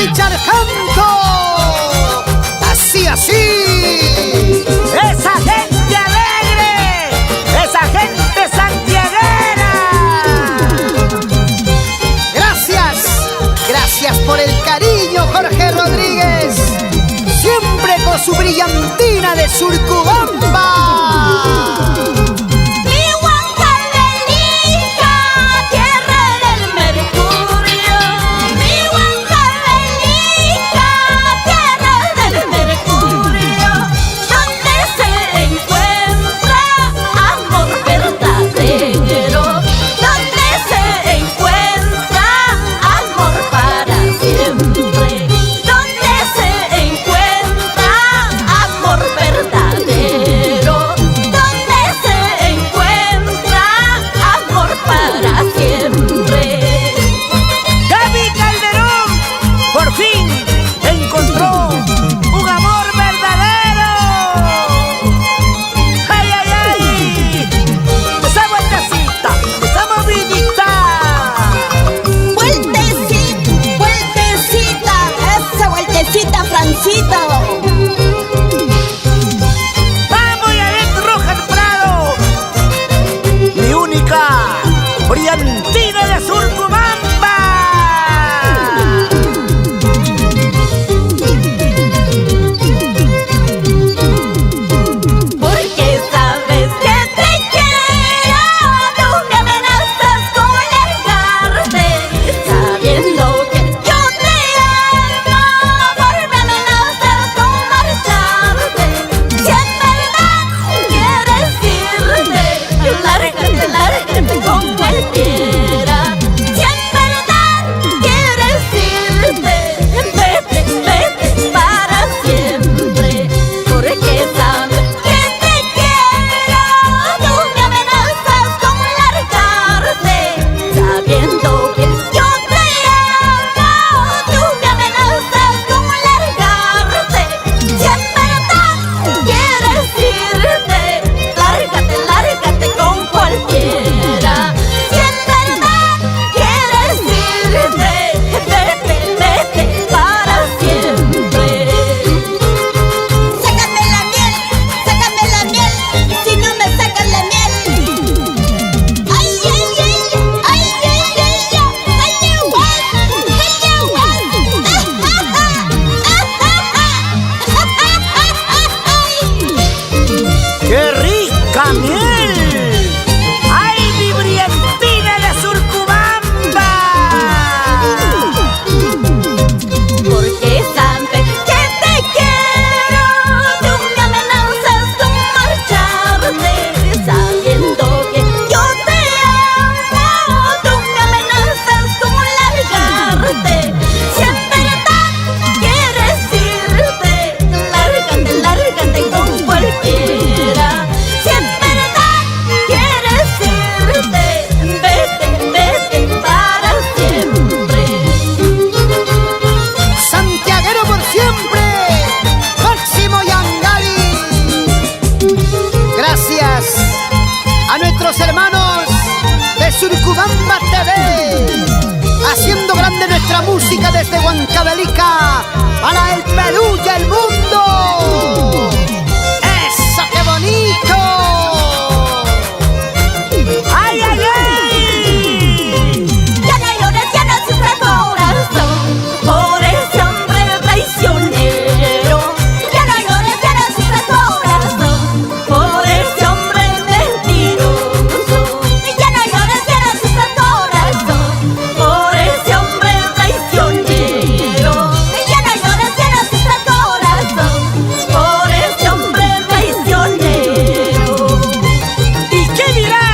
Richard Hancock. Así, así. Esa gente alegre, esa gente santiaguera. Gracias por el cariño, Jorge Rodríguez. Siempre con su brillantina de Surcubamba. Donde se encuentra amor verdadero. música desde Huancavelica para el Perú y el mundo. ¡Eso, qué bonito! ¡Ay, ay, ay! Ya no llores, ya no sufras corazón por ese hombre traicionero. Ya no llores, ya no sufras corazón por ese hombre mentiroso. Ya no llores, ya no sufras corazón por ese hombre traicionero. Ya no llores, ya no sufras corazón por ese hombre traicionero. ¿Y qué dirá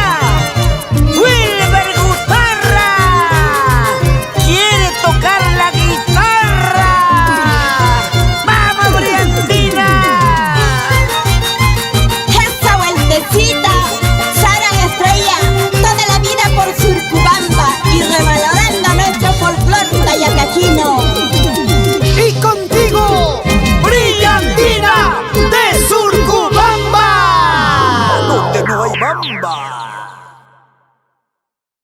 Wilber Guitarra? Quiere tocar la guitarra. ¡Vamos, Brillantina! Esa vueltecita, Sara Estrella, toda la vida por Surcubamba y revalorando nuestro folclor tayacachino. Y contigo, Brillantina de Surcubamba. ¡Donde no hay bamba!